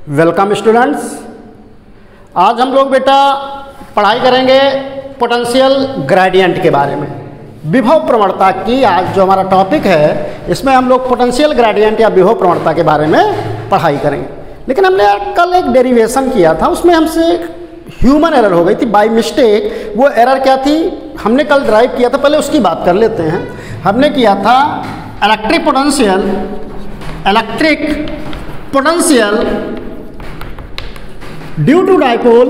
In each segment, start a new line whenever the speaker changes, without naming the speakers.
Welcome students. आज हम लोग बेटा पढ़ाई करेंगे पोटेंशियल ग्रेडियंट के बारे में। विभव प्रवणता की आज जो हमारा टॉपिक है, इसमें हम लोग पोटेंशियल ग्रेडियंट या विभव प्रवणता के बारे में पढ़ाई करेंगे। लेकिन हमने कल एक डेरिवेशन किया था, उसमें हमसे ह्यूमन एरर हो गई थी बाय मिस्टेक। वो एरर क्या थी हमने कल ड्राइव किया था, पहले उसकी बात कर लेते हैं। हमने किया था electric potential due to dipole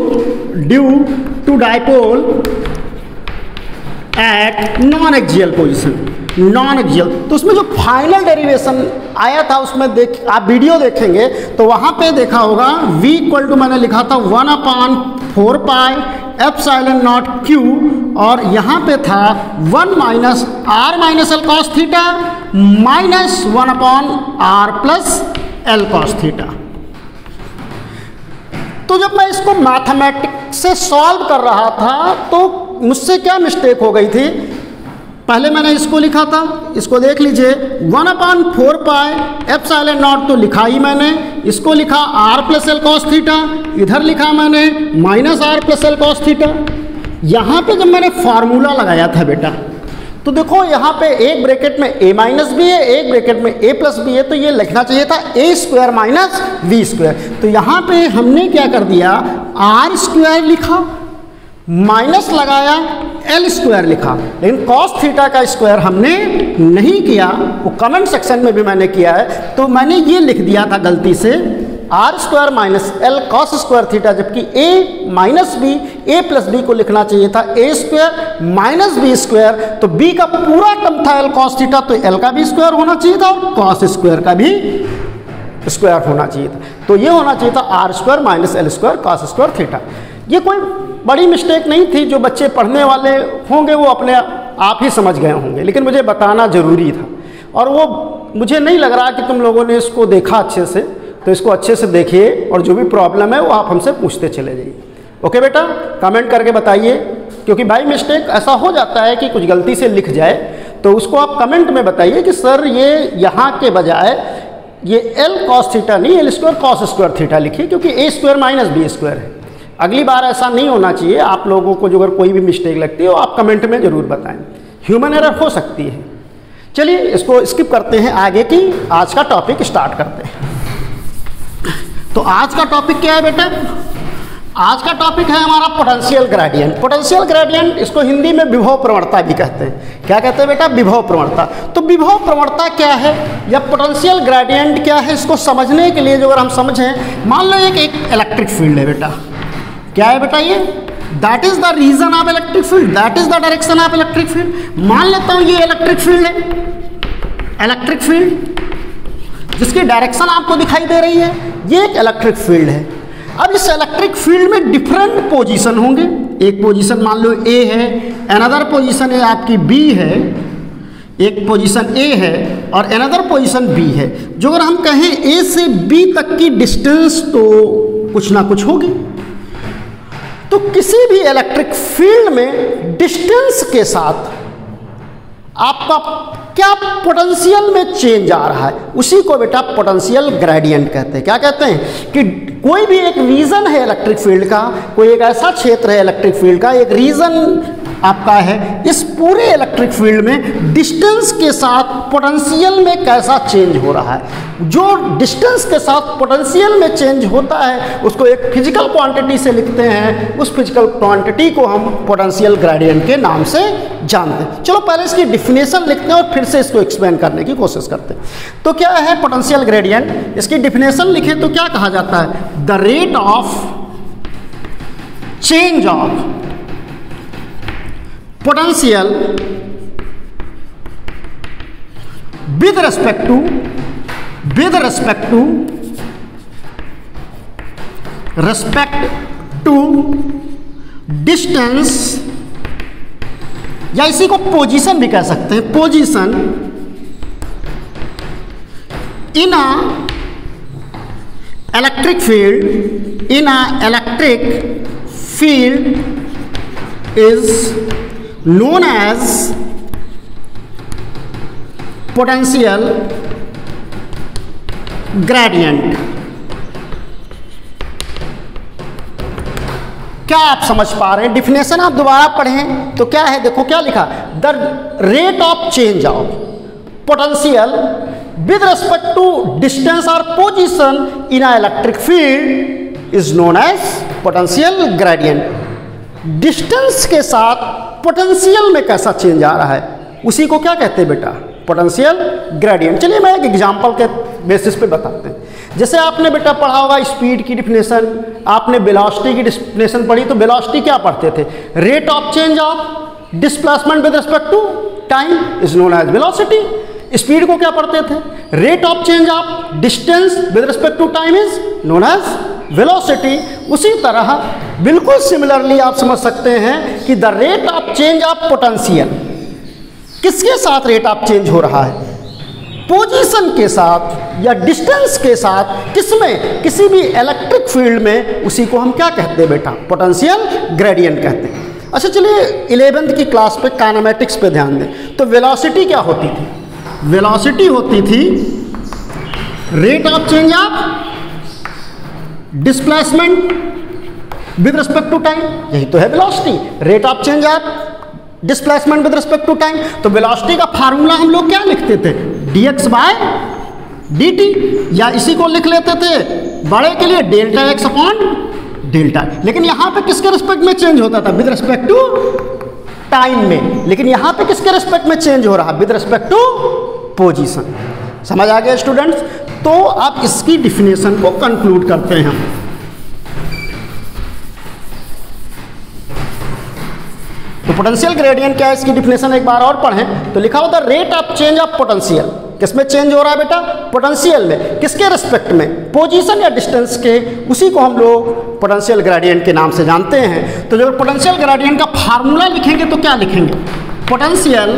at non axial position. तो उसमें जो फाइनल डेरिवेशन आया था उसमें आप वीडियो देखेंगे तो वहां पे देखा होगा v इक्वल टू मैंने लिखा था 1/4 पाई एप्सिलॉन नॉट q, और यहाँ पे था 1 minus r minus L cos theta minus 1/r plus L cos theta. तो जब मैं इसको मैथमेटिक्स से सॉल्व कर रहा था तो मुझसे क्या मिस्टेक हो गई थी। पहले मैंने इसको लिखा था, इसको देख लीजिए 1/4 पाई एप्सिलॉन नॉट तो लिखा ही मैंने, इसको लिखा r plus L cos theta, इधर लिखा मैंने minus r plus L cos theta. यहाँ पे जब मैंने फार्मूला लगाया था बेटा, तो देखो यहाँ पे एक ब्रैकेट में a माइनस बी है, एक ब्रैकेट में a प्लस बी है, तो ये लिखना चाहिए था a square minus v square. तो यहाँ पे हमने क्या कर दिया, r स्क्वायर लिखा, माइनस लगाया, एल स्क्वायर लिखा, लेकिन कॉस थीटा का स्क्वायर हमने नहीं किया। वो कमेंट सेक्शन में भी मैंने किया है, तो मैंने ये लिख दिया था गलती से R square minus L cos square theta, जबकि A minus B, A plus B को लिखना चाहिए था A square minus B square. तो बी का पूरा टर्म था एल कॉस थीटा, तो एल का भी स्क्वायर होना चाहिए था और कॉस स्क्वायर का भी स्क्वायर होना चाहिए था। तो ये होना चाहिए था R square minus L square cos square theta. ये कोई बड़ी मिस्टेक नहीं थी, जो बच्चे पढ़ने वाले होंगे वो अपने आप ही समझ गए होंगे, लेकिन मुझे बताना ज़रूरी था। और वो मुझे नहीं लग रहा कि तुम लोगों ने इसको देखा अच्छे से, तो इसको अच्छे से देखिए और जो भी प्रॉब्लम है वो आप हमसे पूछते चले जाइए। ओके बेटा, कमेंट करके बताइए, क्योंकि बाई मिस्टेक ऐसा हो जाता है कि कुछ गलती से लिख जाए, तो उसको आप कमेंट में बताइए कि सर ये यहाँ के बजाय ये एल कॉस थीटा नहीं L square cos square theta लिखिए, क्योंकि ए स्क्वायर माइनस बी स्क्वायर है। अगली बार ऐसा नहीं होना चाहिए। आप लोगों को जो अगर कोई भी मिस्टेक लगती है वो आप कमेंट में ज़रूर बताएं, ह्यूमन एरर हो सकती है। चलिए इसको स्किप करते हैं, आगे की आज का टॉपिक स्टार्ट करते हैं। तो आज का टॉपिक क्या है बेटा, आज का टॉपिक है हमारा पोटेंशियल ग्रेडियंट। पोटेंशियल ग्रेडियंट, इसको हिंदी में विभव प्रवणता भी कहते हैं। क्या कहते हैं बेटा, विभव प्रवणता। तो विभव प्रवणता क्या है या पोटेंशियल ग्रेडियंट क्या है, इसको समझने के लिए जो अगर हम समझें, मान लो एक इलेक्ट्रिक फील्ड है बेटा। क्या है बेटा ये, that is the region of electric field, that is the direction of electric field. मान लेता हूं ये इलेक्ट्रिक फील्ड है, इलेक्ट्रिक फील्ड जिसकी डायरेक्शन आपको दिखाई दे रही है, ये एक इलेक्ट्रिक फील्ड है। अब इस इलेक्ट्रिक फील्ड में डिफरेंट पोजीशन होंगे। एक पोजीशन मान लो ए है, अनदर पोजीशन है आपकी बी है, एक पोजीशन ए है और अनदर पोजीशन बी है। जो अगर हम कहें ए से बी तक की डिस्टेंस तो कुछ ना कुछ होगी। तो किसी भी इलेक्ट्रिक फील्ड में डिस्टेंस के साथ आपका क्या पोटेंशियल में चेंज आ रहा है, उसी को बेटा पोटेंशियल ग्रेडियंट कहते हैं। क्या कहते हैं कि कोई भी एक रीजन है इलेक्ट्रिक फील्ड का, कोई एक ऐसा क्षेत्र है इलेक्ट्रिक फील्ड का, एक रीजन आपका है, इस पूरे इलेक्ट्रिक फील्ड में डिस्टेंस के साथ पोटेंशियल में कैसा चेंज हो रहा है। जो डिस्टेंस के साथ पोटेंशियल में चेंज होता है उसको एक फिजिकल क्वांटिटी से लिखते हैं, उस फिजिकल क्वांटिटी को हम पोटेंशियल ग्रेडियंट के नाम से जानते हैं। चलो पहले इसकी डिफिनेशन लिखते हैं और फिर से इसको एक्सप्लेन करने की कोशिश करते हैं। तो क्या है पोटेंशियल ग्रेडियंट, इसकी डिफिनेशन लिखें तो क्या कहा जाता है, the rate of change of potential with respect to distance, या इसी को पोजीशन भी कह सकते हैं, position in a electric field is known as potential gradient. क्या आप समझ पा रहे हैं? डिफिनेशन आप दोबारा पढ़ें तो क्या है, देखो क्या लिखा, the rate of change of potential with respect to distance और position in a electric field is known as potential gradient. Distance के साथ पोटेंशियल में कैसा चेंज आ रहा है उसी को क्या कहते हैं बेटा, पोटेंशियल ग्रेडियंट। चलिए मैं एक एग्जांपल के बेसिस पे बताते हैं। जैसे आपने बेटा पढ़ा होगा स्पीड की डिफिनेशन, आपने वेलोसिटी की डिफिनेशन पढ़ी, तो वेलोसिटी क्या पढ़ते थे, rate of change of displacement with respect to time is known as velocity. Speed को क्या पढ़ते थे, rate of change of distance with respect to time is known as velocity. उसी तरह बिल्कुल सिमिलरली आप समझ सकते हैं कि the rate of change of potential, किसके साथ रेट ऑफ चेंज हो रहा है, पोजीशन के साथ या डिस्टेंस के साथ, किसमें, किसी भी इलेक्ट्रिक फील्ड में, उसी को हम क्या कहते हैं बेटा, पोटेंशियल ग्रेडियंट कहते हैं। अच्छा चलिए 11th की क्लास पे काइनेमेटिक्स पे ध्यान दें। तो वेलोसिटी क्या होती थी, वेलोसिटी होती थी rate of change of displacement with respect to time, यही तो है velocity, rate of change of displacement with respect to time. तो वेलोसिटी का फार्मूला हम लोग क्या लिखते थे, dx बाय dt, या इसी को लिख लेते थे बड़े के लिए डेल्टा x अपॉन डेल्टा। लेकिन यहाँ पे किसके रिस्पेक्ट में चेंज होता था, विद रिस्पेक्ट टू टाइम में। लेकिन यहाँ पे किसके रिस्पेक्ट में चेंज हो रहा, विद रिस्पेक्ट टू पोजीशन। समझ आ गया स्टूडेंट्स? तो आप इसकी डिफिनेशन को कंक्लूड करते हैं। तो पोटेंशियल ग्रेडियंट क्या है, इसकी डिफिनेशन एक बार और पढ़ें। तो लिखा होता है rate of change of potential, किसमें चेंज हो रहा है बेटा, पोटेंशियल में, किसके रिस्पेक्ट में, पोजीशन या डिस्टेंस के, उसी को हम लोग पोटेंशियल ग्रेडियंट के नाम से जानते हैं। तो जब पोटेंशियल ग्रेडियंट का फार्मूला लिखेंगे तो क्या लिखेंगे, पोटेंशियल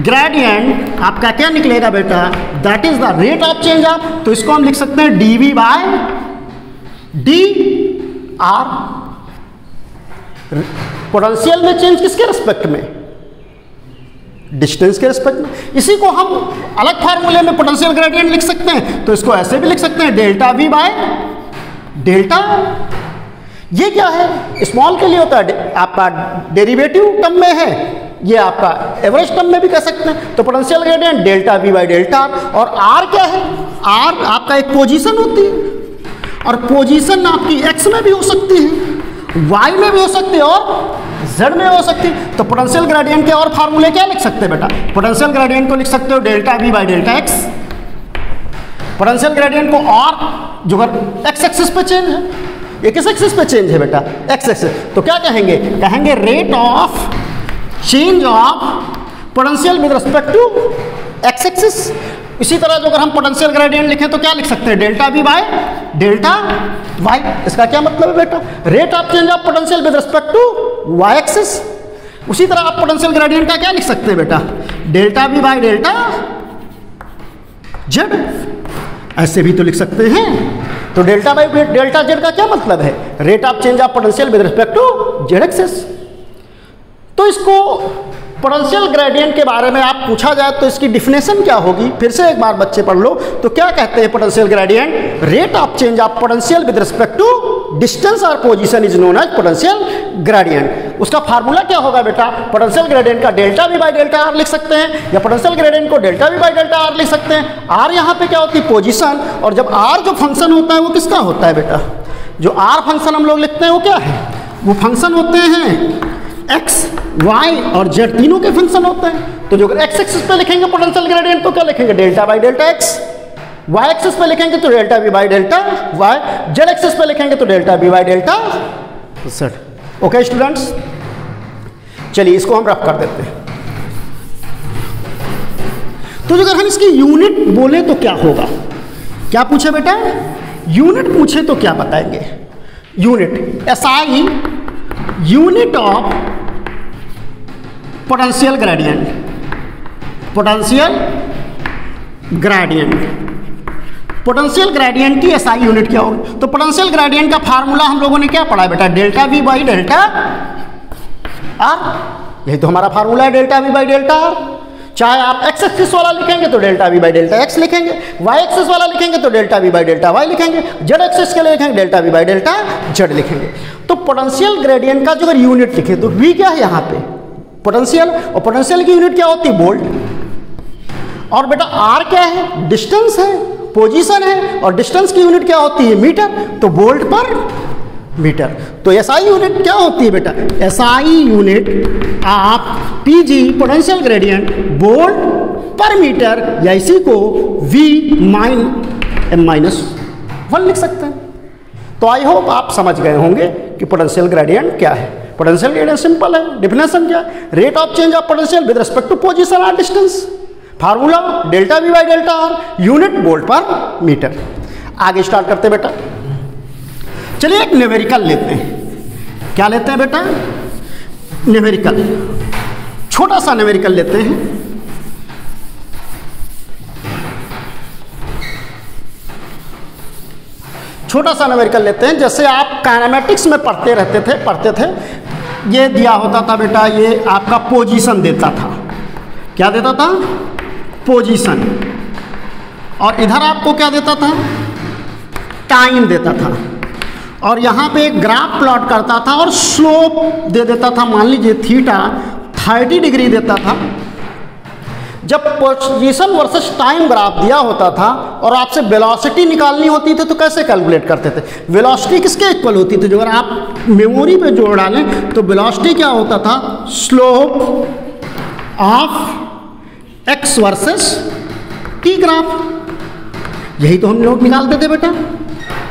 ग्रेडियंट आपका क्या निकलेगा बेटा, that is the rate of change of, तो इसको हम लिख सकते हैं dv बाय dr। पोटेंशियल में चेंज किसके रिस्पेक्ट में, डिस्टेंस के रिस्पेक्ट में। इसी को हम अलग फार्मूले में पोटेंशियल ग्रेडियंट लिख सकते हैं, तो इसको ऐसे भी लिख सकते हैं डेल्टा v बाय डेल्टा। ये क्या है, स्मॉल के लिए होता है आपका डेरिवेटिव टर्म में है, ये आपका एवरेज टर्म में भी कह सकते हैं। तो potential gradient delta v by delta. और r क्या है, r आपका एक पोजीशन होती है, और पोजीशन आपकी x में भी हो सकती है, y में भी हो सकती है और z में हो सकती है। तो पोटेंशियल ग्रेडियंट के और फार्मूले क्या लिख सकते हैं बेटा, पोटेंशियल ग्रेडियंट को लिख सकते हो delta v by delta x। Potential gradient को और जो x एक्सिस पे चेंज है, ये किस एक्सिस पे चेंज है बेटा, x एक्सिस, तो क्या कहेंगे, कहेंगे rate of change of potential with respect to x axis. इसी तरह जो अगर हम पोटेंशियल ग्रेडियंट लिखें तो क्या लिख सकते हैं, delta v by delta y। इसका क्या मतलब है बेटा, rate of change of potential with respect to y axis. उसी तरह आप पोटेंशियल ग्रेडियंट का क्या लिख सकते हैं बेटा, delta v by delta z, ऐसे भी तो लिख सकते हैं। तो डेल्टा बाय डेल्टा z का क्या मतलब है, rate of change of potential with respect to z axis. तो इसको पोटेंशियल ग्रेडियंट के बारे में आप पूछा जाए तो इसकी डिफिनेशन क्या होगी, फिर से एक बार बच्चे पढ़ लो। तो क्या कहते हैं potential gradient, rate of change of potential with respect to distance और position is known as potential gradient. उसका फार्मूला क्या होगा बेटा, पोटेंशियल ग्रेडियंट का delta v by delta R लिख सकते हैं, या पोटेंशियल ग्रेडियंट को delta v by delta R लिख सकते हैं। आर यहाँ पे क्या होती है, पोजीशन, और जब आर जो फंक्शन होता है वो किसका होता है बेटा, जो आर फंक्शन हम लोग लिखते हैं वो क्या है, वो फंक्शन होते हैं x, y और z तीनों के फंक्शन होते हैं। तो जो अगर x एक्सिस पे लिखेंगे पोटेंशियल ग्रेडियंट तो क्या लिखेंगे, delta by delta x, y axis पे लिखेंगे तो delta v by delta y, z axis पे लिखेंगे तो delta v by delta z। Okay students, चलिए इसको हम रफ कर देते हैं। तो अगर हम इसकी यूनिट बोले तो क्या होगा, क्या पूछे बेटा, यूनिट पूछे तो क्या बताएंगे, unit SI unit of potential gradient, potential gradient, potential gradient की SI यूनिट क्या होगी। तो पोटेंशियल ग्रेडियंट का फार्मूला हम लोगों ने क्या पढ़ा है बेटा, delta v by delta r, यही तो हमारा फार्मूला है delta v by delta r। चाहे आप एक्स एक्सिस वाला लिखेंगे तो delta V by delta X लिखेंगे, वाई एक्सिस वाला लिखेंगे तो delta V by delta Y लिखेंगे, जेड एक्सिस के लिए लिखेंगे delta V by delta Z लिखेंगे। तो पोटेंशियल ग्रेडियंट का जो अगर यूनिट लिखे तो वी क्या है यहाँ पे पोटेंशियल, और पोटेंशियल की यूनिट क्या होती है वोल्ट। और बेटा आर क्या है डिस्टेंस है, पोजीशन है, और डिस्टेंस की यूनिट क्या होती है मीटर, तो वोल्ट पर मीटर। तो एसआई यूनिट क्या होती है बेटा, एसआई यूनिट आप PG potential gradient volt per metre, या इसी को वी -m-1 लिख सकते हैं। तो आई होप आप समझ गए होंगे कि पोटेंशियल ग्रेडियंट क्या है। पोटेंशियल ग्रेडियंट सिंपल है, डिफिनेशन क्या है, rate of change of potential with respect to position और distance, formula delta V by delta R, unit volt per metre. आगे स्टार्ट करते हैं बेटा, चलिए एक न्यूमेरिकल लेते हैं। क्या लेते हैं बेटा, न्यूमेरिकल, छोटा सा न्यूमेरिकल लेते हैं। छोटा सा न्यूमेरिकल लेते हैं, जैसे आप काइनेमेटिक्स में पढ़ते थे, ये दिया होता था बेटा, ये आपका पोजीशन देता था। क्या देता था, पोजीशन, और इधर आपको क्या देता था, टाइम देता था, और यहाँ पे एक ग्राफ प्लॉट करता था और स्लोप दे देता था, मान लीजिए थीटा 30 डिग्री देता था। जब पोजीशन वर्सेस टाइम ग्राफ दिया होता था और आपसे वेलोसिटी निकालनी होती थी तो कैसे कैलकुलेट करते थे, वेलोसिटी किसके इक्वल होती थी, जो अगर आप मेमोरी पे जोड़ डालें तो वेलोसिटी क्या होता था, slope of x versus T graph. यही तो हम लोग निकालते थे बेटा,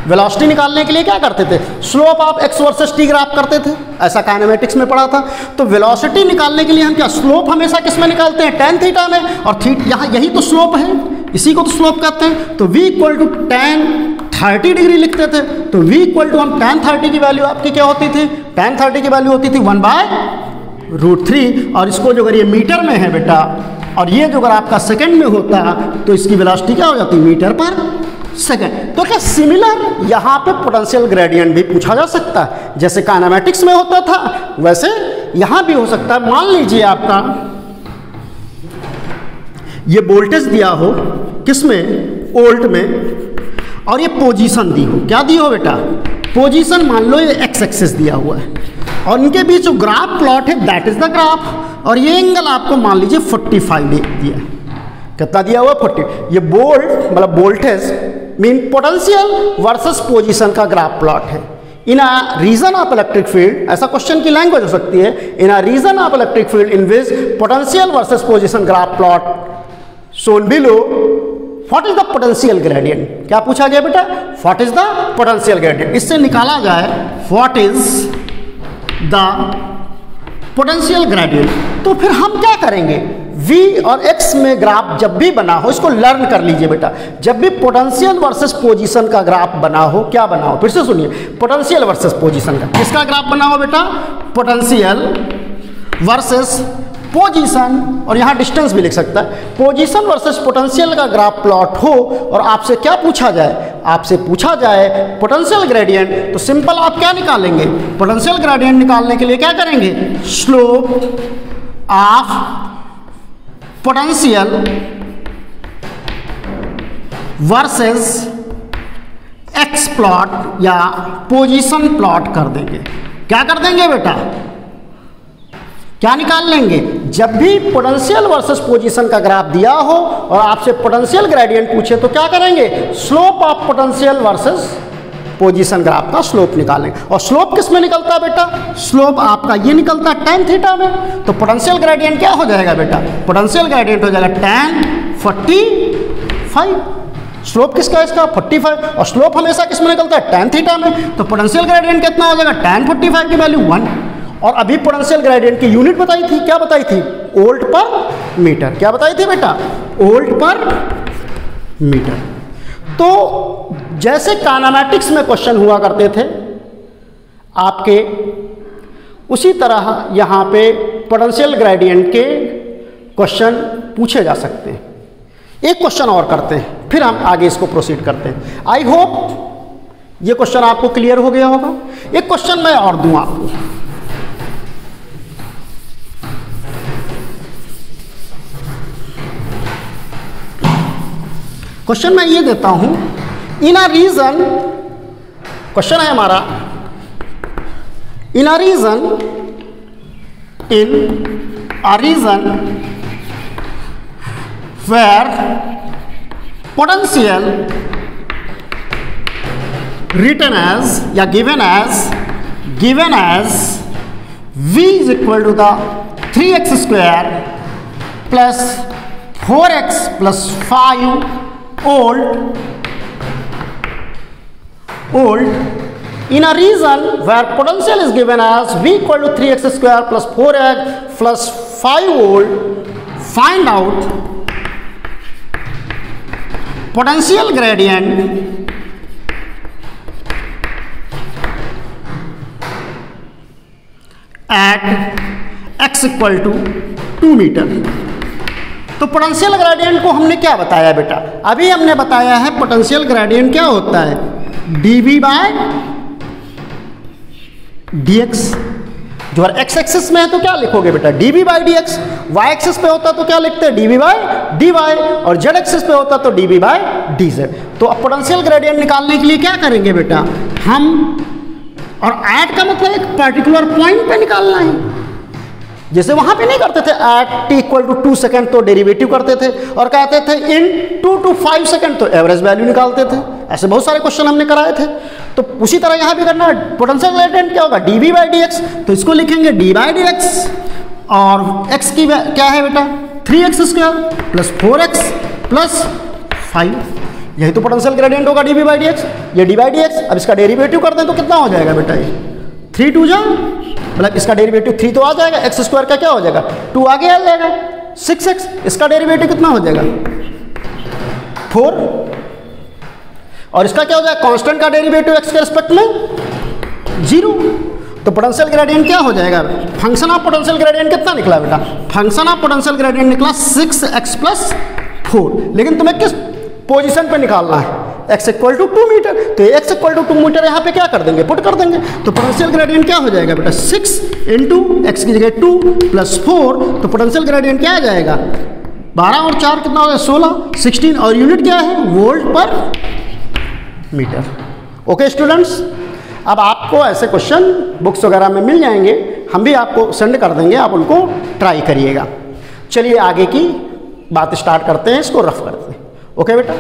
वेलोसिटी निकालने के लिए क्या करते थे, slope of x versus T graph करते थे, ऐसा काइनेमेटिक्स में पढ़ा था। तो वेलोसिटी निकालने के लिए हम क्या, स्लोप हमेशा किस में निकालते हैं, tan थीटा में, और यहाँ यही तो स्लोप है, इसी को तो स्लोप कहते हैं। तो v equal to tan 30 degree लिखते थे। तो v इक्वल टू हम tan 30 की वैल्यू आपकी क्या होती थी, tan 30 की वैल्यू होती थी 1/√3, और इसको जो अगर ये मीटर में है बेटा, और ये जो अगर आपका सेकेंड में होता तो इसकी वेलोसिटी क्या हो जाती, मीटर पर सेकेंड। तो क्या सिमिलर यहाँ पे पोटेंशियल ग्रेडियंट भी पूछा जा सकता है, जैसे काइनेमेटिक्स में होता था वैसे यहाँ भी हो सकता है। मान लीजिए आपका ये वोल्टेज दिया हो किसमें, वोल्ट में, और ये पोजीशन दी हो, क्या दी हो बेटा, पोजीशन मान लो ये एक्स एक्सिस दिया हुआ है, और इनके बीच जो ग्राफ प्लॉट है दैट इज द ग्राफ, और ये एंगल आपको मान लीजिए 45 दिया है। कितना दिया हुआ, 40। ये वोल्ट मतलब voltage mean potential versus position का ग्राफ प्लॉट है। In a region of electric field, ऐसा क्वेश्चन की लैंग्वेज हो सकती है, in a region of electric field in which potential versus position graph plot shown below, what is the potential gradient. क्या पूछा गया बेटा, what is the potential gradient. इससे निकाला जाए what is the potential gradient. तो फिर हम क्या करेंगे, v और x में ग्राफ जब भी बना हो, इसको लर्न कर लीजिए बेटा, जब भी पोटेंशियल वर्सेस पोजीशन का ग्राफ बना हो, क्या बना हो, फिर से सुनिए, पोटेंशियल वर्सेस पोजीशन का, किसका ग्राफ बना हो बेटा, पोटेंशियल वर्सेस पोजीशन, और यहाँ डिस्टेंस भी लिख सकता है, पोजीशन वर्सेस पोटेंशियल का ग्राफ प्लॉट हो, और आपसे क्या पूछा जाए, आपसे पूछा जाए पोटेंशियल ग्रेडियंट, तो सिंपल आप क्या निकालेंगे, पोटेंशियल ग्रेडियंट निकालने के लिए क्या करेंगे, slope of potential versus x plot या पोजीशन प्लॉट कर देंगे। क्या कर देंगे बेटा, क्या निकाल लेंगे, जब भी पोटेंशियल वर्सेस पोजीशन का ग्राफ दिया हो और आपसे पोटेंशियल ग्रेडियंट पूछे तो क्या करेंगे, slope of potential versus position graph का स्लोप निकालेंगे। और स्लोप किस में निकलता है बेटा, स्लोप आपका ये निकलता है tan थीटा में। तो पोटेंशियल ग्रेडियंट क्या हो जाएगा बेटा, पोटेंशियल ग्रेडियंट हो जाएगा tan 45। स्लोप किसका है इसका, 45, और स्लोप हमेशा किस में निकलता है, tan थीटा में। तो पोटेंशियल ग्रेडियंट कितना हो जाएगा, tan 45 की वैल्यू 1। और अभी पोटेंशियल ग्रेडियंट की यूनिट बताई थी, क्या बताई थी, वोल्ट पर मीटर। क्या बताई थी बेटा, वोल्ट पर मीटर। तो जैसे काइनेमेटिक्स में क्वेश्चन हुआ करते थे आपके, उसी तरह यहाँ पे पोटेंशियल ग्रेडियंट के क्वेश्चन पूछे जा सकते हैं। एक क्वेश्चन और करते हैं, फिर हम आगे इसको प्रोसीड करते हैं। आई होप ये क्वेश्चन आपको क्लियर हो गया होगा। एक क्वेश्चन मैं और दूं आपको, क्वेश्चन मैं ये देता हूं, इन अ रीजन, क्वेश्चन है हमारा, इन a reason where potential written as या given as v is equal to the 3x square plus 4x plus 5 volt in a region where potential is given as v equal to 3x square plus 4x plus 5 volt, find out potential gradient at x equal to 2 मीटर। तो potential gradient को हमने क्या बताया बेटा? अभी हमने बताया है पोटेंशियल ग्रेडियंट क्या होता है, dv बाय dx। जो एक्स एक्सिस में है तो क्या लिखोगे बेटा, dv by dx। y axis पे होता तो क्या लिखते हैं, dv बाई dy, और z एक्सिस पे होता तो dv बाई dz। तो अब पोटेंशियल ग्रेडियंट निकालने के लिए क्या करेंगे बेटा हम, और ऐड का मतलब एक पर्टिकुलर पॉइंट पे निकालना है। जैसे वहां पे नहीं करते थे at t equal to 2 second तो डेरिवेटिव करते थे, और कहते थे इन 2 to 5 सेकेंड तो एवरेज वैल्यू निकालते थे। ऐसे बहुत सारे क्वेश्चन हमने कराए थे। तो उसी तरह यहां भी करना है। पोटेंशियल ग्रेडियंट क्या होगा, dv बाई dx, तो इसको लिखेंगे d बाई dx, और x की क्या है बेटा 3x square plus 4x plus 5, यही तो पोटेंशियल ग्रेडियंट होगा dv बाई dx। ये d बाई dx, अब इसका डेरिवेटिव करते हैं तो कितना हो जाएगा बेटा, ये 3 2 जा, मतलब इसका डेरिवेटिव 3 तो आ जाएगा, एक्स स्क्वायर का क्या हो जाएगा 2 आगे आ जाएगा 6x, इसका डेरिवेटिव कितना हो जाएगा 4, और इसका क्या हो जाएगा कांस्टेंट का डेरिवेटिव एक्स के रिस्पेक्ट में 0। तो पोटेंशियल ग्रेडियंट क्या हो जाएगा, फंक्शन ऑफ पोटेंशियल ग्रेडियंट कितना निकला बेटा, फंक्शन ऑफ पोटेंशियल ग्रेडियंट निकला 6x प्लस 4। लेकिन तुम्हें किस पोजीशन पे निकालना है, x इक्वल टू 2 मीटर, तो x इक्वल टू 2 मीटर यहाँ पे क्या कर देंगे, पुट कर देंगे। तो पोटेंशियल ग्रेडियंट क्या हो जाएगा बेटा 6 इंटू एक्स की जगह 2 प्लस 4, तो पोटेंशियल ग्रेडियंट क्या आ जाएगा 12 और 4 कितना हो गया 16, 16, और यूनिट क्या है volt per metre. Okay students, अब आपको ऐसे क्वेश्चन बुक्स वगैरह में मिल जाएंगे, हम भी आपको सेंड कर देंगे, आप उनको ट्राई करिएगा। चलिए आगे की बात स्टार्ट करते हैं, इसको रफ करते हैं। ओके बेटा,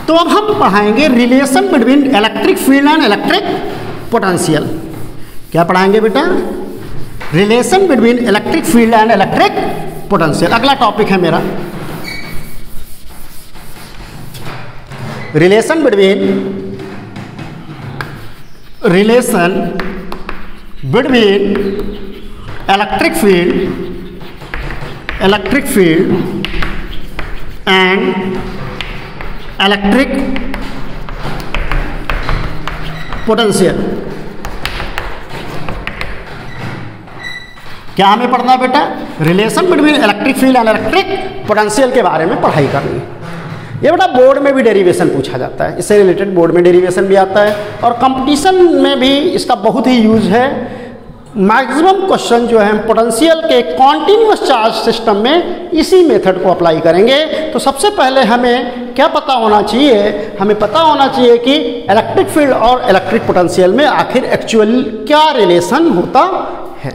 तो अब हम पढ़ाएंगे relation between electric field and electric potential. क्या पढ़ाएंगे बेटा, relation between electric field and electric potential, अगला टॉपिक है मेरा। Relation between electric field and electric potential. क्या हमें पढ़ना है बेटा, relation between electric field and electric potential के बारे में पढ़ाई करनी है। ये बेटा बोर्ड में भी डेरिवेशन पूछा जाता है, इससे रिलेटेड बोर्ड में डेरिवेशन भी आता है, और कंपटीशन में भी इसका बहुत ही यूज है। मैक्सिमम क्वेश्चन जो है पोटेंशियल के कॉन्टिन्यूअस चार्ज सिस्टम में इसी मेथड को अप्लाई करेंगे। तो सबसे पहले हमें क्या पता होना चाहिए, हमें पता होना चाहिए कि इलेक्ट्रिक फील्ड और इलेक्ट्रिक पोटेंशियल में आखिर एक्चुअल क्या रिलेशन होता है।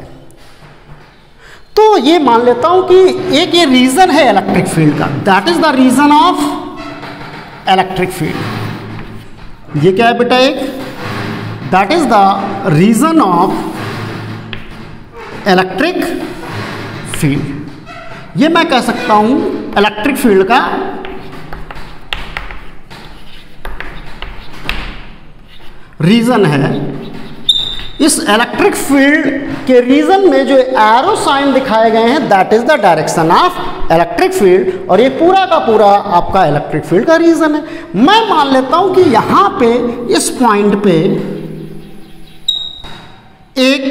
तो ये मान लेता हूं कि एक ये रीजन है इलेक्ट्रिक फील्ड का, that is the region of electric field. ये क्या है बेटा, एक that is the region of electric field. ये मैं कह सकता हूं इलेक्ट्रिक फील्ड का रीजन है। इस इलेक्ट्रिक फील्ड के रीजन में जो एरो साइन दिखाए गए हैं that is the direction of electric field, और ये पूरा का पूरा आपका इलेक्ट्रिक फील्ड का रीजन है। मैं मान लेता हूं कि यहां पे इस पॉइंट पे एक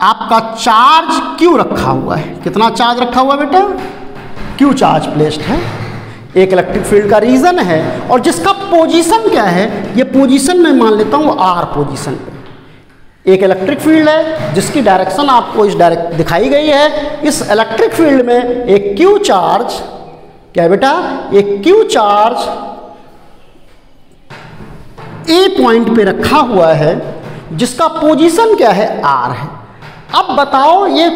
आपका चार्ज क्यू रखा हुआ है। कितना चार्ज रखा हुआ है बेटा, क्यू चार्ज प्लेस्ड है, एक इलेक्ट्रिक फील्ड का रीजन है, और जिसका पोजीशन क्या है, ये पोजीशन मैं मान लेता हूं आर पोजीशन पे एक इलेक्ट्रिक फील्ड है जिसकी डायरेक्शन आपको इस डायरेक्ट दिखाई गई है। इस इलेक्ट्रिक फील्ड में एक क्यू चार्ज क्या है बेटा, एक क्यू चार्ज ए पॉइंट पे रखा हुआ है जिसका पोजीशन क्या है, आर है। अब बताओ ये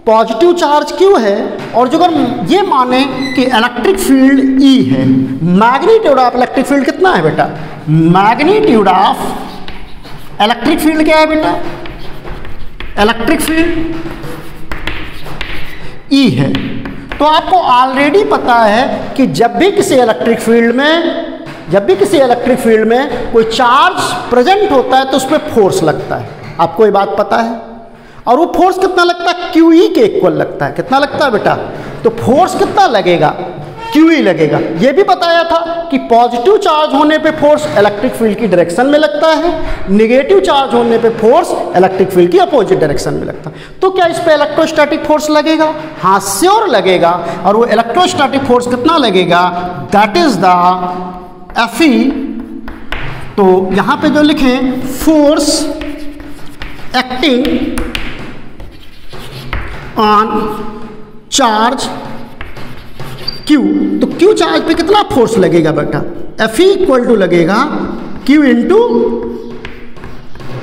पॉजिटिव चार्ज क्यू है और जो अगर ये माने कि इलेक्ट्रिक फील्ड ई है, मैग्नीट्यूड ऑफ इलेक्ट्रिक फील्ड कितना है बेटा, मैग्नीट्यूड ऑफ इलेक्ट्रिक फील्ड क्या है बेटा, इलेक्ट्रिक फील्ड ई है। तो आपको ऑलरेडी पता है कि जब भी किसी इलेक्ट्रिक फील्ड में कोई चार्ज प्रेजेंट होता है तो उस पर फोर्स लगता है, आपको ये बात पता है। और वो फोर्स कितना लगता है, क्यू ई के इक्वल लगता है। कितना लगता है बेटा, तो फोर्स कितना लगेगा, क्यू ई लगेगा। ये भी बताया था कि पॉजिटिव चार्ज होने पे फोर्स इलेक्ट्रिक फील्ड की डायरेक्शन में लगता है, नेगेटिव चार्ज होने पे फोर्स इलेक्ट्रिक फील्ड की अपोजिट डायरेक्शन में लगता है। तो क्या इस पे इलेक्ट्रोस्टैटिक फोर्स लगेगा, हाँ श्योर लगेगा। और वो इलेक्ट्रोस्टैटिक फोर्स कितना लगेगा, दैट इज द Fe। तो यहां पे जो लिखें, force acting on charge Q, तो Q चार्ज पे कितना फोर्स लगेगा बेटा, Fe इक्वल टू लगेगा Q इंटू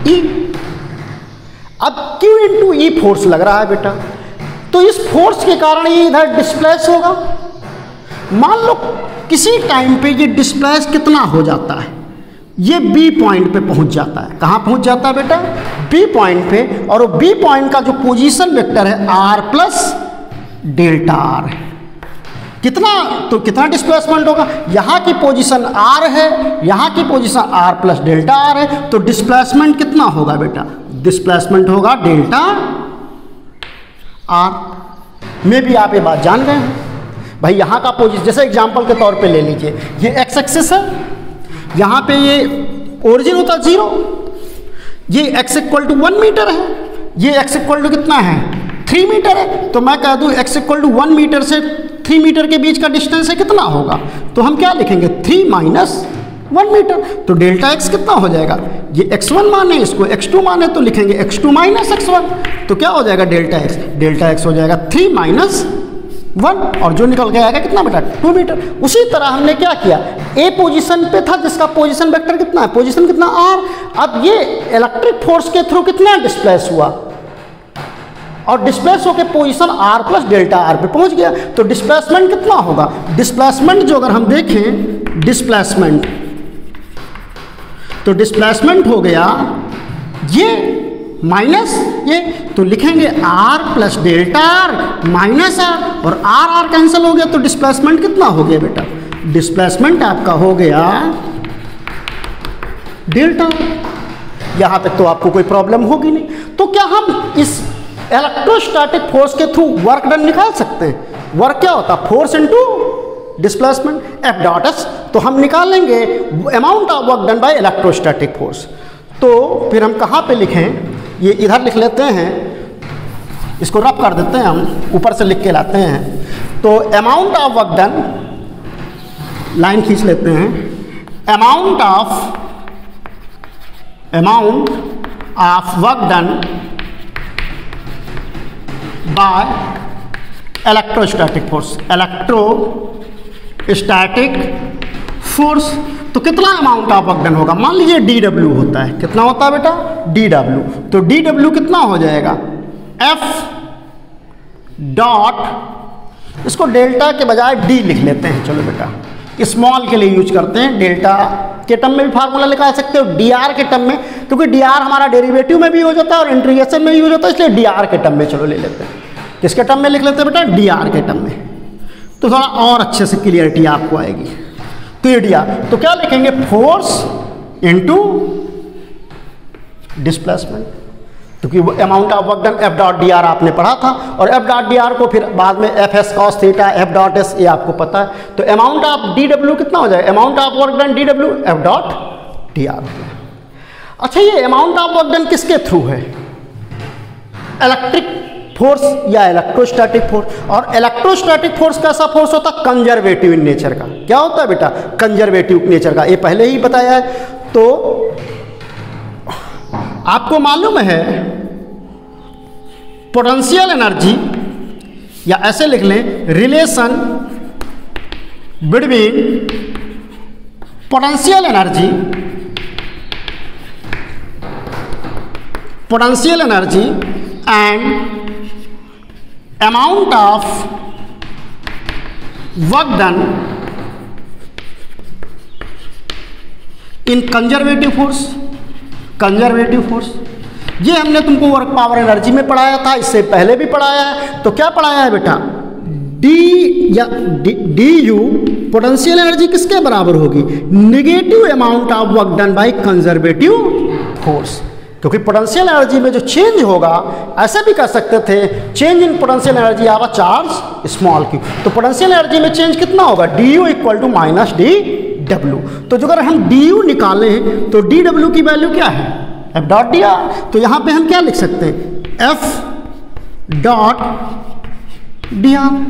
ई। अब Q इंटू ई फोर्स लग रहा है बेटा, तो इस फोर्स के कारण ये इधर डिस्प्लेस होगा। मान लो किसी टाइम पे ये डिस्प्लेस कितना हो जाता है, ये बी पॉइंट पे पहुंच जाता है। कहां पहुंच जाता है बेटा, बी पॉइंट पे। और वो बी पॉइंट का जो पोजीशन वेक्टर है आर प्लस डेल्टा आर है। कितना, तो कितना डिस्प्लेसमेंट होगा, यहां की पोजीशन आर है, यहां की position R plus delta R है, तो डिस्प्लेसमेंट कितना होगा बेटा, डिस्प्लेसमेंट होगा डेल्टा आर। में भी आप ये बात जान गए हैं भाई। यहाँ का पोजीशन जैसे एग्जांपल के तौर पे ले लीजिए, ये एक्स एक्सिस है, यहाँ पे ये ओरिजिन होता है 0, ये एक्स इक्वल टू 1 मीटर है, ये एक्स इक्वल टू कितना है 3 मीटर है। तो मैं कह दूँ एक्स इक्वल टू 1 मीटर से 3 मीटर के बीच का डिस्टेंस है, कितना होगा, तो हम क्या लिखेंगे 3 माइनस 1 मीटर। तो डेल्टा एक्स कितना हो जाएगा, ये x1 माने, इसको x2 माने, तो लिखेंगे x2 माइनस x1। तो क्या हो जाएगा डेल्टा एक्स हो जाएगा 3 माइनस 1, और जो निकल के आएगा कितना बेटा 2 मीटर। उसी तरह हमने क्या किया, ए पोजीशन पे था जिसका पोजीशन वेक्टर कितना है, पोजीशन कितना आर। अब ये इलेक्ट्रिक फोर्स के थ्रू कितना डिस्प्लेस हुआ, और डिस्प्लेस होकर position R plus delta R पे पहुंच गया। तो डिस्प्लेसमेंट कितना होगा, डिस्प्लेसमेंट जो अगर हम देखें डिस्प्लेसमेंट, तो डिस्प्लेसमेंट हो गया ये माइनस ये, तो लिखेंगे R plus delta R minus R, और आर आर कैंसिल हो गया, तो डिस्प्लेसमेंट कितना हो गया बेटा, डिस्प्लेसमेंट आपका हो गया डेल्टा। यहां तक तो आपको कोई प्रॉब्लम होगी नहीं। तो क्या हम इस इलेक्ट्रोस्टैटिक फोर्स के थ्रू वर्क डन निकाल सकते हैं। वर्क क्या होता है, force into displacement, F dot S. तो हम निकालेंगे amount of work done by electrostatic force. तो फिर हम कहाँ पे लिखें, ये इधर लिख लेते हैं, इसको रफ कर देते हैं, हम ऊपर से लिख के लाते हैं। तो amount of work done, line खींच लेते हैं, amount of work done by electrostatic force. तो कितना अमाउंट ऑफ वर्क डन होगा, मान लीजिए dW होता है, कितना होता है बेटा dW। तो dW कितना हो जाएगा, F डॉट, इसको डेल्टा के बजाय D लिख लेते हैं, चलो बेटा स्मॉल के लिए यूज करते हैं। डेल्टा के टर्म में भी फार्मूला निकाल सकते हो, dr के टर्म में, क्योंकि dr हमारा डेरिवेटिव में भी हो जाता है और इंटीग्रेशन में भी हो जाता है, इसलिए dr के टर्म में चलो ले लेते हैं। किसके टर्म में लिख लेते हैं बेटा, dr के टर्म में, तो थोड़ा और अच्छे से क्लियरिटी आपको आएगी। तो ये dr, तो क्या लिखेंगे, फोर्स इनटू डिस्प्लेसमेंट, क्योंकि वो amount of work done F dot D are आपने पढ़ा था, और एफ डॉट डी आर को फिर बाद में F S cos theta F dot S, ये आपको पता है। तो अमाउंट ऑफ डी डब्ल्यू कितना हो जाएगा, amount of work done D W F dot D are. अच्छा, ये अमाउंट ऑफ वर्क डन किसके थ्रू है, इलेक्ट्रिक फोर्स या इलेक्ट्रोस्टैटिक फोर्स। और इलेक्ट्रोस्टैटिक फोर्स कैसा फोर्स होता है, कंजर्वेटिव इन नेचर का। क्या होता है बेटा, कंजर्वेटिव नेचर का, ये पहले ही बताया है। तो आपको मालूम है पोटेंशियल एनर्जी, या ऐसे लिख लें relation between potential energy and amount of work done in conservative force। ये हमने तुमको वर्क पावर एनर्जी में पढ़ाया था, इससे पहले भी पढ़ाया है। तो क्या पढ़ाया है बेटा, डी यू पोटेंशियल एनर्जी किसके बराबर होगी, negative amount of work done by conservative force. क्योंकि पोटेंशियल एनर्जी में जो चेंज होगा, ऐसे भी कर सकते थे, change in potential energy of a charge small Q. तो पोटेंशियल एनर्जी में चेंज कितना होगा, D U equal to minus D W. तो जो अगर हम डी यू निकालें तो डी डब्ल्यू की वैल्यू क्या है, एफ डॉट डी आर। तो यहाँ पे हम क्या लिख सकते हैं, एफ डॉट डी आर।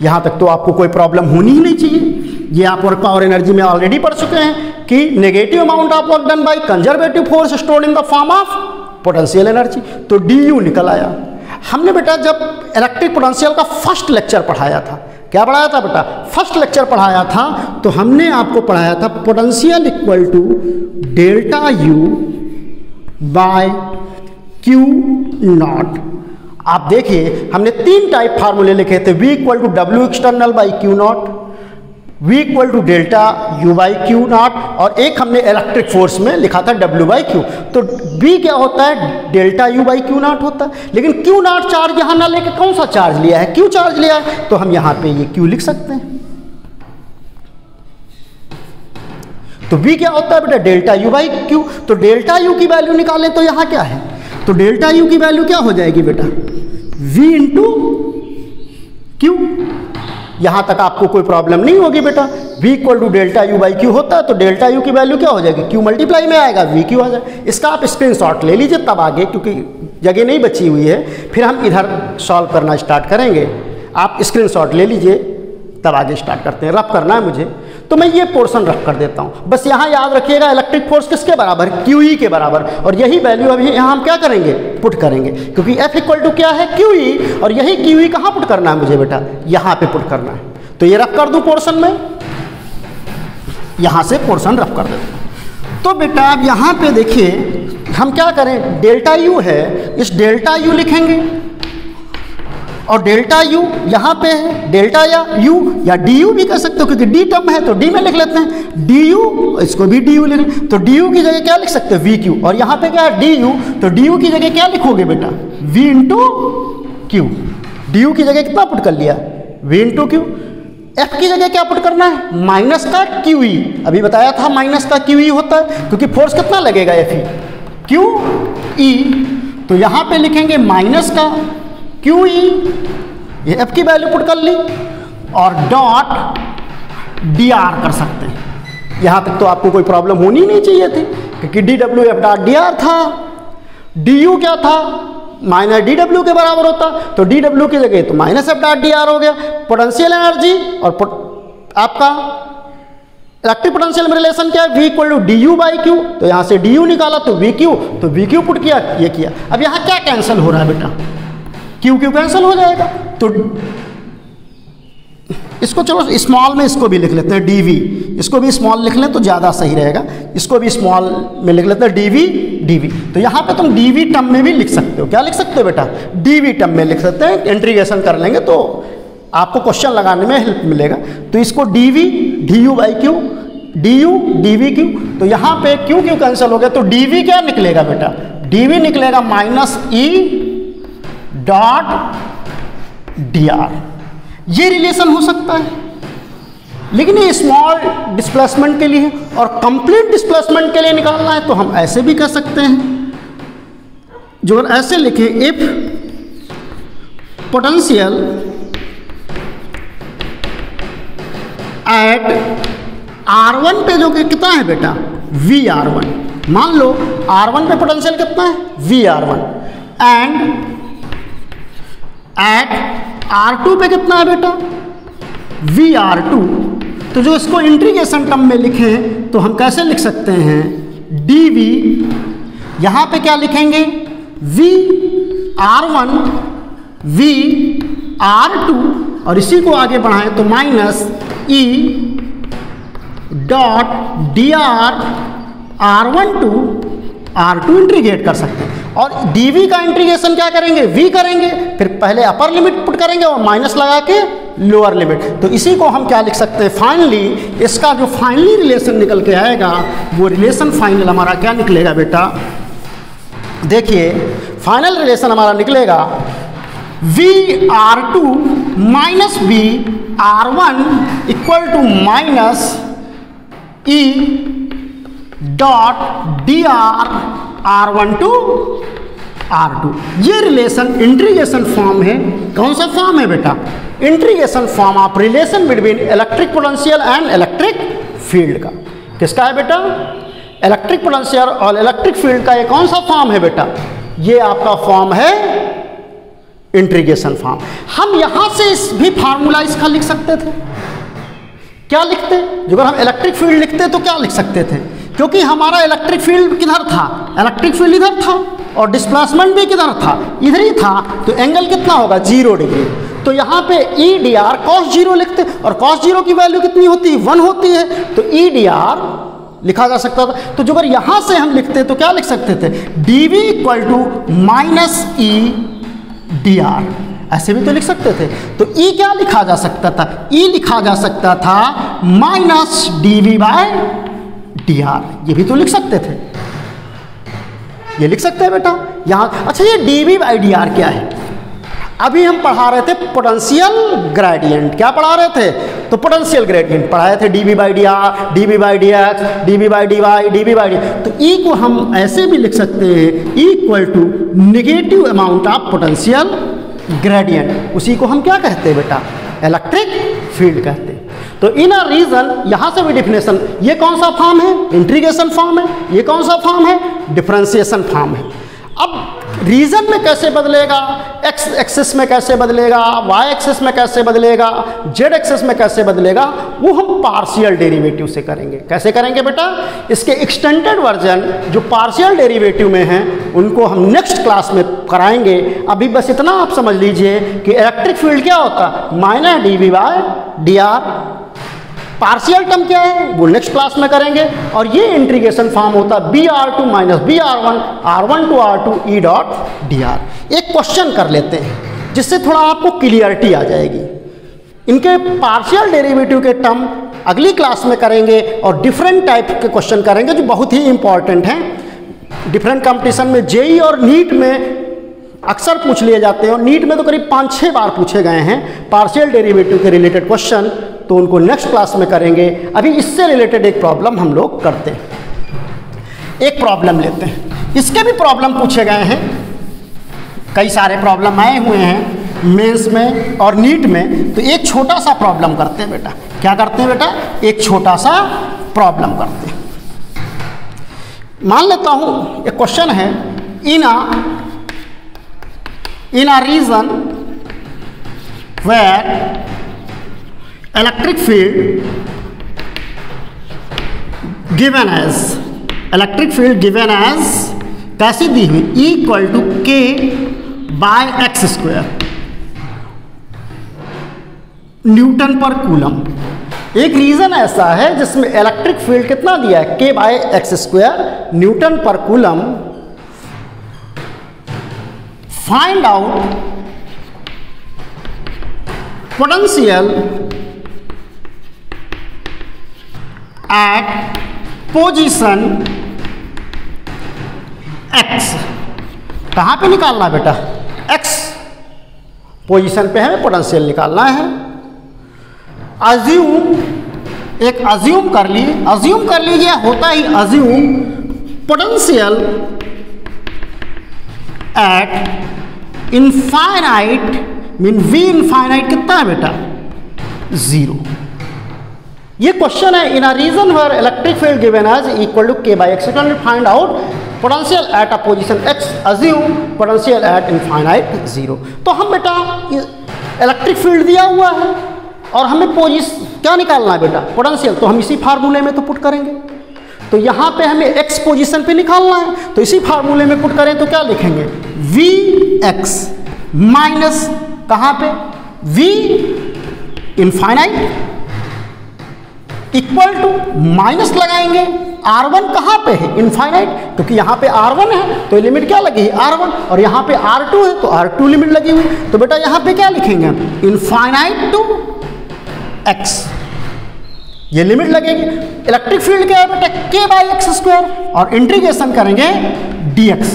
यहाँ तक तो आपको कोई प्रॉब्लम होनी ही नहीं चाहिए। ये आप वर्क पावर एनर्जी में ऑलरेडी पढ़ चुके हैं कि negative amount of work done by conservative force stored in the form of potential energy. तो डी यू निकल आया। हमने बेटा जब इलेक्ट्रिक पोटेंशियल का फर्स्ट लेक्चर पढ़ाया था, क्या पढ़ाया था बेटा, फर्स्ट लेक्चर पढ़ाया था, तो हमने आपको पढ़ाया था potential equal to delta U by Q naught. आप देखिए हमने 3 टाइप फार्मूले लिखे थे, V equal to W external by Q naught, V equal to delta U by Q naught, और एक हमने इलेक्ट्रिक फोर्स में लिखा था W बाई क्यू। तो V क्या होता है, delta U by Q naught होता है। लेकिन क्यू नॉट चार्ज यहाँ ना लेके कौन सा चार्ज लिया है, Q चार्ज लिया है, तो हम यहाँ पे ये Q लिख सकते हैं। तो V क्या होता है बेटा, डेल्टा यू बाई क्यू। तो डेल्टा यू की वैल्यू निकालें तो यहाँ क्या है, तो डेल्टा यू की वैल्यू क्या हो जाएगी बेटा, V इंटू क्यू। यहां तक आपको कोई प्रॉब्लम नहीं होगी बेटा। V equal to delta U by Q होता है, तो डेल्टा यू की वैल्यू क्या हो जाएगी, Q मल्टीप्लाई में आएगा, V क्यू आ जाए। इसका आप स्क्रीनशॉट ले लीजिए तब आगे, क्योंकि जगह नहीं बची हुई है, फिर हम इधर सॉल्व करना स्टार्ट करेंगे। आप स्क्रीनशॉट ले लीजिए तब आगे स्टार्ट करते हैं। रफ करना है मुझे, तो मैं ये पोर्शन रफ कर देता हूँ। बस यहाँ याद रखिएगा इलेक्ट्रिक फोर्स किसके बराबर, QE के बराबर। और यही वैल्यू अभी यहाँ हम क्या करेंगे, पुट करेंगे, क्योंकि F इक्वल टू क्या है, QE, और यही QE कहाँ पुट करना है मुझे बेटा, यहाँ पे पुट करना है। तो ये रफ कर दूँ पोर्शन में, यहाँ से पोर्शन रफ कर देता हूँ। तो बेटा अब यहाँ पे देखिए हम क्या करें, डेल्टा यू है, इस डेल्टा यू लिखेंगे, और डेल्टा यू यहाँ पे है, डेल्टा या यू या डी यू भी कह सकते हो, क्योंकि डी टर्म है तो डी में लिख लेते हैं, डी यू, इसको भी डी यू लिख लें। तो डी यू की जगह क्या लिख सकते हो, वी क्यू, और यहाँ पे क्या है डी यू, तो डी यू की जगह क्या लिखोगे बेटा, V into Q. D U की जगह कितना पुट कर लिया, वी इंटू क्यू। एफ की जगह क्या पुट करना है, माइनस का क्यू ई। अभी बताया था माइनस का क्यू ई होता है, क्योंकि फोर्स कितना लगेगा, एफ ई क्यू ई। तो यहाँ पे लिखेंगे माइनस का क्यू ई, ये एफ की वैल्यू पुट कर ली, और डॉट डी आर कर सकते हैं। यहाँ तक तो आपको कोई प्रॉब्लम होनी नहीं चाहिए थी, क्योंकि D W F dot D are था, डी यू क्या था, माइनस डी डब्ल्यू के बराबर होता, तो डी डब्ल्यू की जगह तो minus F dot D are हो गया। पोटेंशियल एनर्जी और आपका इलेक्ट्रिक पोटेंशियल में रिलेशन क्या है, V equal to D U by Q. तो यहाँ से डी यू निकाला तो वी क्यू, तो वी क्यू पुट किया, ये किया। अब यहाँ क्या कैंसिल हो रहा है बेटा, क्यू क्यू कैंसिल हो जाएगा। तो इसको चलो स्मॉल में इसको भी लिख लेते हैं, डी वी, इसको भी स्मॉल लिख लें तो ज़्यादा सही रहेगा। इसको भी स्मॉल में लिख लेते हैं, डी वी डी वी। तो यहाँ पे तुम डी वी टर्म में भी लिख सकते हो, क्या लिख सकते हो बेटा, डी वी टर्म में लिख सकते हैं। इंटीग्रेशन कर लेंगे तो आपको क्वेश्चन लगाने में हेल्प मिलेगा। तो इसको D V D U by Q, D U D V Q. तो यहाँ पे क्यू क्यू कैंसिल हो गया, तो डी वी क्या निकलेगा बेटा, डी वी निकलेगा minus E dot D R. ये रिलेशन हो सकता है, लेकिन ये स्मॉल डिस्प्लेसमेंट के लिए, और कंप्लीट डिस्प्लेसमेंट के लिए निकालना है तो हम ऐसे भी कर सकते हैं। जो ऐसे लिखें, इफ पोटेंशियल एट R1 पे जो कि कितना है बेटा, वी R1, मान लो R1 पे पोटेंशियल कितना है, we R1, and eight R2 पे कितना है बेटा, वी R2। तो जो इसको इंटीग्रेशन टर्म में लिखें तो हम कैसे लिख सकते हैं, डी वी, यहाँ पे क्या लिखेंगे, वी R1 वी R2, और इसी को आगे बढ़ाएं तो minus E dot D R R1 to R2 integrate कर सकते हैं। और dv का इंटीग्रेशन क्या करेंगे, v करेंगे, फिर पहले अपर लिमिट पुट करेंगे और माइनस लगा के लोअर लिमिट। तो इसी को हम क्या लिख सकते हैं, फाइनली इसका जो फाइनली रिलेशन निकल के आएगा वो रिलेशन फाइनल हमारा क्या निकलेगा बेटा, देखिए फाइनल रिलेशन हमारा निकलेगा VR2 minus VR1 equal to minus E dot DR R1 to R2। ये रिलेशन इंटीग्रेशन फॉर्म है। कौन सा फॉर्म है बेटा, integration form of relation between electric potential and electric field का। किसका है बेटा, इलेक्ट्रिक पोटेंशियल और इलेक्ट्रिक फील्ड का ये कौन सा फॉर्म है बेटा, ये आपका फॉर्म है इंटीग्रेशन फॉर्म। हम यहां से इस भी फार्मूला इसका लिख सकते थे, क्या लिखते, जो अगर हम इलेक्ट्रिक फील्ड लिखते तो क्या लिख सकते थे, क्योंकि हमारा इलेक्ट्रिक फील्ड किधर था, इलेक्ट्रिक फील्ड इधर था और डिस्प्लेसमेंट भी किधर था, इधर ही था, तो एंगल कितना होगा 0 डिग्री। तो यहाँ पे ई डी आर कॉस 0 लिखते, और कॉस 0 की वैल्यू कितनी होती है 1 होती है, तो ई डी आर लिखा जा सकता था। तो जो अगर यहाँ से हम लिखते तो क्या लिख सकते थे, D V equal to minus E D R, ऐसे भी तो लिख सकते थे। तो E क्या लिखा जा सकता था, E लिखा जा सकता था minus D V by D R, ये भी तो लिख सकते थे, ये लिख सकते हैं बेटा यहाँ। अच्छा ये D V by D R क्या है, अभी हम पढ़ा रहे थे पोटेंशियल ग्रेडियंट, क्या पढ़ा रहे थे, तो पोटेंशियल ग्रेडियंट पढ़ाए थे, D V by D R, D V by D X, D V by D Y, D V by D. तो E को हम ऐसे भी लिख सकते हैं, E equal to negative amount of potential gradient, उसी को हम क्या कहते हैं बेटा, इलेक्ट्रिक फील्ड कहते हैं। तो इन अ रीजन, यहां से भी डिफिनेशन, ये कौन सा फॉर्म है, इंटीग्रेशन फॉर्म है, ये कौन सा फॉर्म है, डिफरेंशिएशन फॉर्म है। अब रीजन में कैसे बदलेगा, एक्स एक्सिस में कैसे बदलेगा, वाई एक्सिस में कैसे बदलेगा, जेड एक्सिस में कैसे बदलेगा, वो हम पार्शियल डेरिवेटिव से करेंगे। कैसे करेंगे बेटा, इसके एक्सटेंडेड वर्जन जो पार्शियल डेरिवेटिव में हैं उनको हम नेक्स्ट क्लास में कराएंगे। अभी बस इतना आप समझ लीजिए कि इलेक्ट्रिक फील्ड क्या होता है, minus D V by D R, partial term क्या है वो नेक्स्ट क्लास में करेंगे। और ये इंटीग्रेशन फॉर्म होता है BR2 minus BR1 R1 to R2 E dot DR। एक क्वेश्चन कर लेते हैं जिससे थोड़ा आपको क्लियरिटी आ जाएगी। इनके पार्शियल डेरिवेटिव के टर्म अगली क्लास में करेंगे और डिफरेंट टाइप के क्वेश्चन करेंगे जो बहुत ही इंपॉर्टेंट हैं। डिफरेंट कंपटीशन में जेई और नीट में अक्सर पूछ लिए जाते हैं और नीट में तो करीब 5-6 बार पूछे गए हैं पार्शियल डेरिवेटिव के रिलेटेड क्वेश्चन, तो उनको नेक्स्ट क्लास में करेंगे। अभी इससे रिलेटेड एक प्रॉब्लम हम लोग करते हैं, एक प्रॉब्लम लेते हैं, इसके भी प्रॉब्लम पूछे गए हैं, कई सारे प्रॉब्लम आए हुए हैं मेंस में और नीट में। तो एक छोटा सा प्रॉब्लम करते हैं बेटा, क्या करते हैं बेटा, एक छोटा सा प्रॉब्लम करते हैं। मान लेता हूं एक क्वेश्चन है, in a region where electric field given as कैसी दी हुई, E equal to K by x square Newton पर कूलम। एक रीजन ऐसा है जिसमें इलेक्ट्रिक फील्ड कितना दिया है, के बाय एक्स स्क्वायर न्यूटन पर coulomb. Find out potential eight position x. कहाँ पे निकालना है बेटा, एक्स पोजीशन पे हमें पोटेंशियल निकालना है। अज्यूम, एक अज्यूम कर लीजिए, होता ही assume potential at infinite, mean V infinite कितना है बेटा, 0। ये क्वेश्चन है, in a region where electric field given as equal to K by X, find out potential at a position X, assume potential at infinite 0। तो हम बेटा electric field दिया हुआ है और हमें क्या निकालना है बेटा, पोटेंशियल, तो हम इसी फार्मूले में तो पुट करेंगे। तो यहाँ पे हमें x पोजीशन पे निकालना है, तो इसी फार्मूले में पुट करें तो क्या लिखेंगे, वी एक्स माइनस कहाँ पे, v infinite equal to minus लगाएंगे, R1 कहाँ पे है, इनफाइनाइट, क्योंकि यहाँ पे R1 है तो लिमिट क्या लगी है R1, और यहाँ पे R2 है तो R2 लिमिट लगी हुई। तो बेटा यहाँ पे क्या लिखेंगे, इनफाइनाइट टू x, ये लिमिट लगेगी। इलेक्ट्रिक फील्ड क्या है बेटा, k/x², और इंटीग्रेशन करेंगे dx,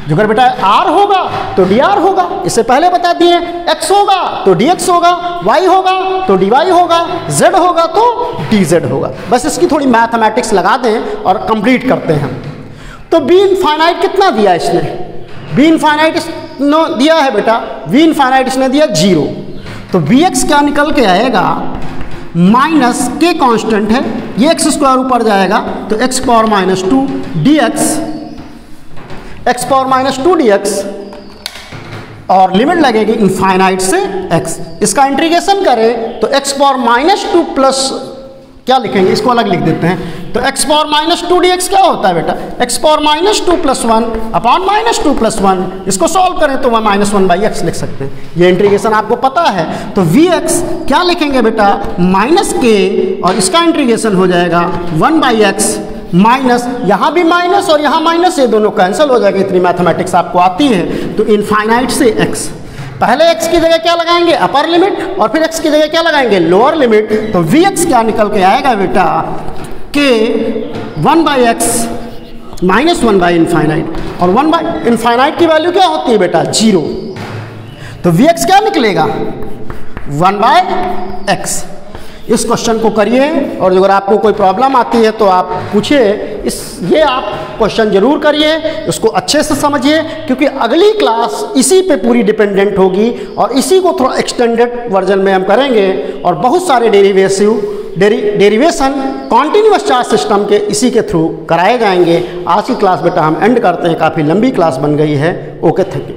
जो अगर बेटा r होगा तो dr होगा, इससे पहले बता दिए, x होगा तो dx होगा, y होगा तो dy होगा, z होगा तो dz होगा। बस इसकी थोड़ी मैथमेटिक्स लगा दें और कंप्लीट करते हैं। तो b इनफाइनाइट कितना दिया इसने, b इनफाइनाइट दिया है बेटा, v इनफाइनाइट इसने दिया 0, तो vx क्या निकल के आएगा, माइनस k कांस्टेंट है, ये x² ऊपर जाएगा तो x⁻² dx, x⁻² dx, और लिमिट लगेगी इनफाइनाइट से x। इसका इंटीग्रेशन करें तो x⁻² प्लस क्या लिखेंगे, इसको अलग लिख देते हैं, तो x⁻² dx क्या होता है बेटा, x⁻² + 1/-2 + 1, इसको सॉल्व करें तो 1-1/x लिख सकते हैं, ये इंटीग्रेशन आपको पता है। तो vx क्या लिखेंगे बेटा, -k, और इसका इंटीग्रेशन हो जाएगा 1/x माइनस, यहाँ भी माइनस और यहाँ माइनस, ये दोनों कैंसिल हो जाएगा, इतनी मैथमेटिक्स आपको आती है। तो इनफाइनाइट से x, पहले x की जगह क्या लगाएंगे, अपर लिमिट, और फिर x की जगह क्या लगाएंगे, लोअर लिमिट। तो vx क्या निकल के आएगा बेटा, k 1/x -1/इनफाइनाइट, और 1/इनफाइनाइट की वैल्यू क्या होती है बेटा, 0। तो vx क्या निकलेगा, 1/x। इस क्वेश्चन को करिए, और अगर आपको कोई प्रॉब्लम आती है तो आप पूछिए, ये आप क्वेश्चन जरूर करिए, इसको अच्छे से समझिए, क्योंकि अगली क्लास इसी पे पूरी डिपेंडेंट होगी, और इसी को थोड़ा एक्सटेंडेड वर्जन में हम करेंगे, और बहुत सारे डेरिवेशन कॉन्टिन्यूअस चार्ज सिस्टम के इसी के थ्रू कराए जाएंगे। आज की क्लास बेटा हम एंड करते हैं, काफ़ी लंबी क्लास बन गई है। Okay, thank you.